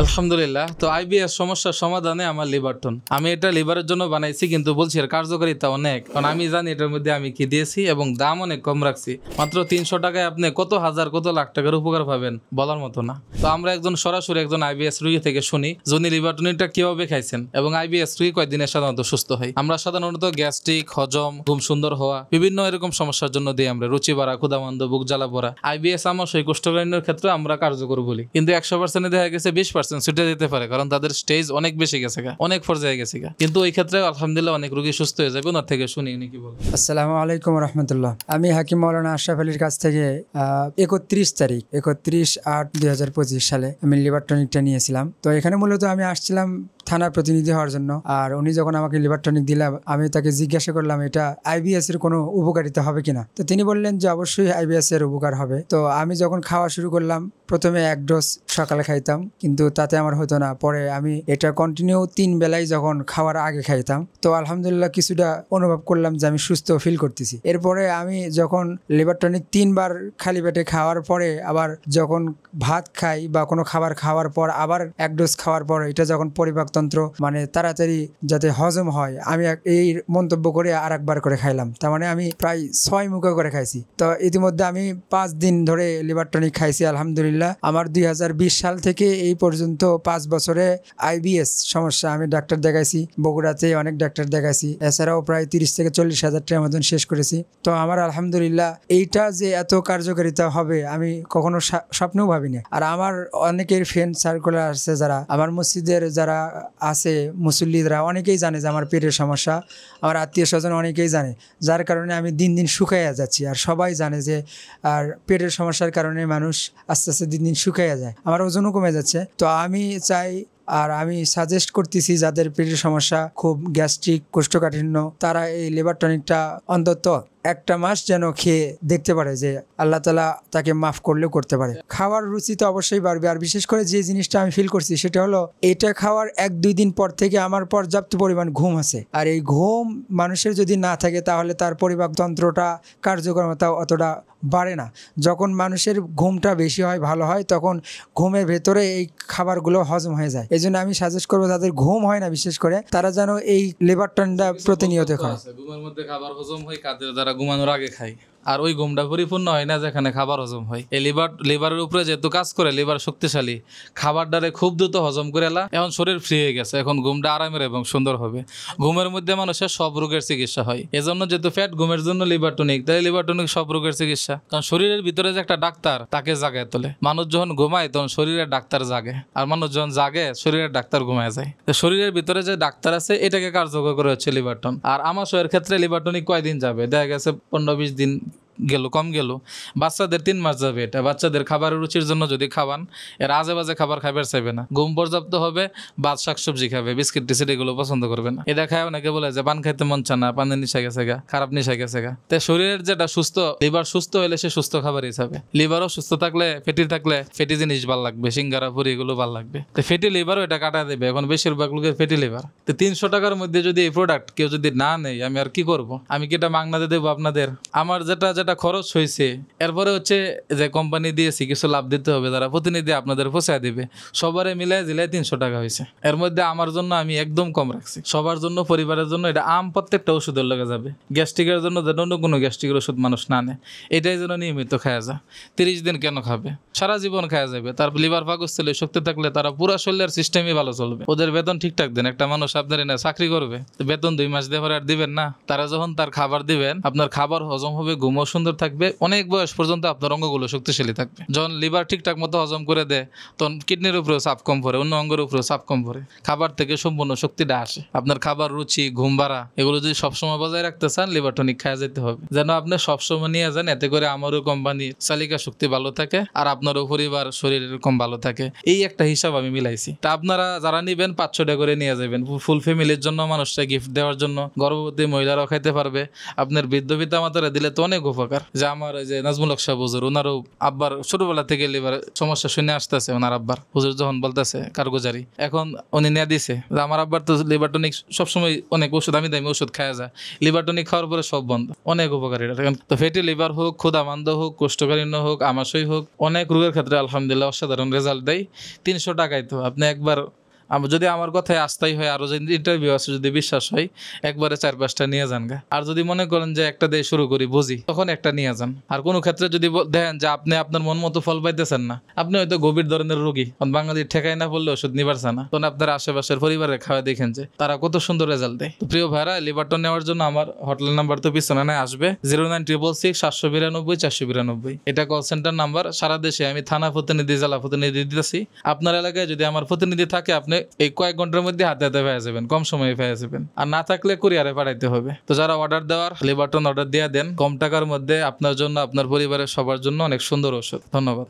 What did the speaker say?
আলহামদুলিল্লাহ। তো আইবিএস সমস্যার সমাধানে আমার লিভারটন, আমি এটা লিভারের জন্য বানাইছি, কিন্তু বলছি এর কার্যকারিতা অনেক, কারণ আমি জানি এটার মধ্যে আমি কি দিয়েছি এবং দাম অনেক কম রাখছি। মাত্র 300 টাকায় আপনি কত হাজার কত লাখ টাকার উপকার পাবেন বলার মতো না। তো আমরা সরাসরি একজন আইবিএস রোগী থেকে শুনি যিনি লিভারটনিটা কিভাবে খাইছেন এবং আইবিএস রোগী কয়েকদিনে সাধারণত সুস্থ হয়। আমরা সাধারণত গ্যাস্ট্রিক, হজম, ঘুম সুন্দর হওয়া, বিভিন্ন এরকম সমস্যার জন্য দিই আমরা রুচি বাড়া, ক্ষুধামন্দ, বুক জ্বালা পড়া। আইবিএস আমাশয় কোষ্ঠকাঠিন্যের ক্ষেত্রে আমরা কার্যকর বলি, কিন্তু 100% দেখা গেছে 20% ছুটে যেতে পারে, কারণ তাদের স্টেজ অনেক বেশি গেছে, অনেক পর্যায়ে গেছে। কিন্তু ওই ক্ষেত্রে আলহামদুলিল্লাহ অনেক রোগী সুস্থ হয়ে যাবে। ওনার থেকে শুনি উনি কি বলেন। আসসালামু আলাইকুম রহমতুল্লাহ। আমি হাকিম মাওলানা আশরাফ আলীর কাছ থেকে 31/8/2025 সালে আমি লিভারটনিকটা নিয়েছিলাম। তো এখানে মূলত আমি আসছিলাম থানার প্রতিনিধি হওয়ার জন্য। আর উনি যখন আমাকে লিভারটনিক দিলাম, আমি তাকে জিজ্ঞাসা করলাম এটা আইবিএস এর কোনো উপকারিতা হবে কিনা। তো তিনি বললেন যে অবশ্যই আইবিএস এর উপকার হবে। তো আমি যখন খাওয়া শুরু করলাম, প্রথমে 1 ডোজ সকালে খাইতাম, কিন্তু তাতে আমার হতো না। পরে আমি এটা কন্টিনিউ 3 বেলায় যখন খাওয়ার আগে খাইতাম, তো আলহামদুলিল্লাহ কিছুটা অনুভব করলাম যে আমি সুস্থ ফিল করতেছি। এরপরে আমি যখন লিভারটনিক 3 বার খালি পেটে খাওয়ার পরে, আবার যখন ভাত খাই বা কোনো খাবার খাওয়ার পর আবার 1 ডোজ খাওয়ার পর, এটা যখন পরিপাকতন্ত্র মানে তাড়াতাড়ি যাতে হজম হয়, আমি এই মন্তব্য করে আর একবার করে খাইলাম। তার মানে আমি প্রায় 6 মুখা করে খাইছি। তো ইতিমধ্যে আমি 5 দিন ধরে লিভারটনিক খাইছি আলহামদুলিল্লাহ। আমার 2020 সাল থেকে এই পর্যন্ত 5 বছরে আইবিএস সমস্যা আমি ডাক্তার দেখাইছি, বগুড়াতে অনেক ডাক্তার দেখাইছি, এছাড়াও প্রায় 30 থেকে 40 হাজার টাকার মতন শেষ করেছি। তো আমার আলহামদুলিল্লাহ এইটা যে এত কার্যকারিতা হবে আমি কখনো স্বপ্নেও ভাবিনি। আর আমার অনেকের ফ্রেন্ড সার্কুলার আছে, যারা আমার মসজিদের যারা আছে মুসল্লিরা, অনেকেই জানে যে আমার পেটের সমস্যা, আমার আত্মীয় স্বজন অনেকেই জানে, যার কারণে আমি দিন দিন শুকাইয়া যাচ্ছি। আর সবাই জানে যে আর পেটের সমস্যার কারণে মানুষ আস্তে আস্তে দিন দিন শুকাইয়া যায়, আমার ওজনও কমে যাচ্ছে। তো আমি চাই আর আমি সাজেস্ট করতেছি যাদের পেটের সমস্যা, খুব গ্যাস্ট্রিক, কোষ্ঠকাঠিন্য, তারা এই লিভারটনিকটা অন্তত 1 মাস যেন খেয়ে দেখতে পারে যে আল্লাহ তাআলা তাকে মাফ করলেও করতে পারে। খাওয়ার রুচি তো অবশ্যই বাড়বে। আর বিশেষ করে যে জিনিসটা আমি ফিল করছি সেটা হলো, এটা খাওয়ার 1-2 দিন পর থেকে আমার পর্যাপ্ত পরিমাণ ঘুম আছে। আর এই ঘুম মানুষের যদি না থাকে তাহলে তার পরিপাকতন্ত্রটা কার্যক্ষমতা অতটা বাড়ে না। যখন মানুষের ঘুমটা বেশি হয়, ভালো হয়, তখন ঘুমের ভেতরে এই খাবারগুলো হজম হয়ে যায়। এই জন্য আমি সাজেস্ট করবো যাদের ঘুম হয় না বিশেষ করে, তারা যেন এই লিভারটনটা প্রতিনিয়ত খায়। ঘুমের মধ্যে খাবার হজম হয় কাদের, যারা ঘুমানোর আগে খায়, আর ওই ঘুমটা পরিপূর্ণ হয় না যেখানে খাবার হজম হয়। এই লিভারের উপরে যেহেতু কাজ করে, লিভার শক্তিশালী, খাবারটারে খুব দ্রুত হজম করে এলা, এখন শরীর ফ্রি হয়ে গেছে, এখন ঘুমটা আরামের এবং সুন্দর হবে। ঘুমের মধ্যে মানুষের সব রোগের চিকিৎসা হয়। এজন্য যেহেতু ফ্যাট ঘুমের জন্য লিভারটনিক, তাই লিভারটনিক সব রোগের চিকিৎসা। কারণ শরীরের ভিতরে যে একটা ডাক্তার, তাকে জাগায় তোলে। মানুষ যখন ঘুমায় তখন শরীরের ডাক্তার জাগে, আর মানুষ যখন জাগে শরীরের ডাক্তার ঘুমায় যায়। শরীরের ভিতরে যে ডাক্তার আছে এটাকে কার্যকর করে হচ্ছে লিভারটন। আর আমার শরীরের ক্ষেত্রে লিভারটনিক কয়দিন যাবে, দেখা গেছে 15-20 দিন গেল, কম গেল। বাচ্চাদের 3 মাস যাবে এটা। বাচ্চাদের খাবারের রুচির জন্য যদি খাওয়ান, এর আজে বাজে খাবার খাবার চাইবে না, ঘুম পর্যাপ্ত হবে, ভাত শাকসবজি খাবে, বিস্কিট টিস্কিট এগুলো পছন্দ করবে না। এটা খায় অনেকে বলে যে পান খাইতে মন চায় না, পানের নিশা গেছে গা, খারাপ নিশা গেছে গা। তাই শরীরের যেটা সুস্থ, লিভার সুস্থ হলে সে সুস্থ খাবারই খাবে। লিভারও সুস্থ থাকলে, ফেটি জিনিস ভালো লাগবে, সিঙ্গারা পুরি এগুলো ভালো লাগবে। তো ফেটি লিভারও এটা কাটা দেবে। এখন বেশিরভাগ লোকের ফেটি লিভার। তো 300 টাকার মধ্যে যদি এই প্রোডাক্ট কেউ যদি না নেই, আমি আর কি করব? আমি কি এটা মাগনাতে দেবো আপনাদের? আমার যেটা খরচ হয়েছে, এরপরে হচ্ছে যে কোম্পানি দিয়েছি কিছু লাভ দিতে হবে, যারা প্রতিনিধি আপনাদের পোষায় দিবে, সবারে মিলাই দিলে 300 টাকা হয়েছে। এর মধ্যে আমার জন্য আমি একদম কম রাখছি, সবার জন্য, পরিবারের জন্য। এটা প্রত্যেকটা ওষুধের লগে যাবে। গ্যাস্ট্রিকের জন্য যেন অন্য কোনো গ্যাস্ট্রিকের ওষুধ মানুষ না নেয়, এটাই যেন নিয়মিত খাওয়া যায়। 30 দিন কেন খাবে, সারা জীবন খাওয়া যাবে। তার লিভার পাকস্থলী শক্তি থাকলে তারা পুরো শরীরের সিস্টেমই ভালো চলবে। ওদের বেতন ঠিকঠাক দেন। একটা মানুষ আপনার এনে চাকরি করবে, বেতন 2 মাস দিয়ে পরে আর দিবেন না। তারা যখন তার খাবার দিবেন, আপনার খাবার হজম হবে, ঘুমও সুন্দর থাকবে, অনেক বয়স পর্যন্ত আপনার অঙ্গগুলো শক্তিশালী থাকবে। যখন লিভার ঠিকঠাক মতো হজম করে দেয়, তখন কিডনির উপরেও চাপ কম পড়ে, অন্য অঙ্গের উপরেও চাপ কম পড়ে। খাবার থেকে সম্পূর্ণ শক্তিটা আসে। আপনার খাবার রুচি, ঘুম বাড়া এগুলো যদি সবসময় বজায় রাখতে চান, লিভারটনিক খাওয়া যেতে হবে, যেন আপনি সবসময় নিয়ে যান। এতে করে আমারও কোম্পানি চালিকা শক্তি ভালো থাকে, আর আপনারও পরিবার শরীর এরকম ভালো থাকে। এই একটা হিসাব আমি মিলাইছি। তা আপনারা যারা নিবেন 500 টাকা করে নিয়ে যাবেন, ফুল ফ্যামিলির জন্য, মানুষটা গিফট দেওয়ার জন্য, গর্ভবতী মহিলারাও খাইতে পারবে। আপনার বৃদ্ধ পিতা মাতারা দিলে তো অনেক উপকার। উপকার। যে আমার ওই যে নাজমুল হক সাহেব হুজুর, ওনারও আব্বার ছোটবেলা থেকে লিভার সমস্যা শুনে আসতেছে, ওনার আব্বার হুজুর যখন বলতেছে কারগুজারি, এখন উনি নিয়ে দিছে যে আমার আব্বার তো লিভার টনিক সবসময় অনেক ওষুধ, আমি দামি ওষুধ খাওয়া যায়, লিভার টনিক খাওয়ার পরে সব বন্ধ, অনেক উপকারী এটা। তো ফ্যাটি লিভার হোক, ক্ষুধামান্দ হোক, কোষ্ঠকাঠিন্য হোক, আমাশয় হোক, অনেক রোগের ক্ষেত্রে আলহামদুলিল্লাহ অসাধারণ রেজাল্ট দেয়। 300 টাকায় তো আপনি একবার যদি আমার কথায় আস্থাই হয়, আরো যদি ইন্টারভিউ আছে যদি বিশ্বাস হয়, একবারে 4-5টা নিয়ে যান গা। আর যদি মনে করেন যে একটা দিয়ে শুরু করি বুঝি, তখন একটা নিয়ে যান। আর কোনো ক্ষেত্রে যদি দেখেন যে আপনি আপনার মন মতো ফল পাইতেছেন না, আপনি হয়তো গভীর ধরনের রোগী, বাঙালির ঠেকাই না পড়লে ওষুধ নিবারছে না, তখন আপনার আশেপাশের পরিবারের খাওয়া দেখেন যে তারা কত সুন্দর রেজাল্ট দেয়। তো প্রিয় ভাইরা, লিভারটন নেওয়ার জন্য আমার হটলাইন নাম্বার তো পিছনে আসবে, 09666 792 492। এটা কল সেন্টার নাম্বার। সারা দেশে আমি থানা প্রতিনিধি, জেলা প্রতিনিধি দিতেছি। আপনার এলাকায় যদি আমার প্রতিনিধি থাকে, আপনি এই কয়েক ঘন্টার মধ্যে হাতে হাতে পেয়ে যাবেন, কম সময়ে পেয়ে যাবেন। আর না থাকলে কুরিয়ারে পাঠাইতে হবে। তো যারা অর্ডার দেওয়ার, লিভারটন অর্ডার দিয়ে দেন, কম টাকার মধ্যে আপনার জন্য, আপনার পরিবারের সবার জন্য অনেক সুন্দর ওষুধ। ধন্যবাদ।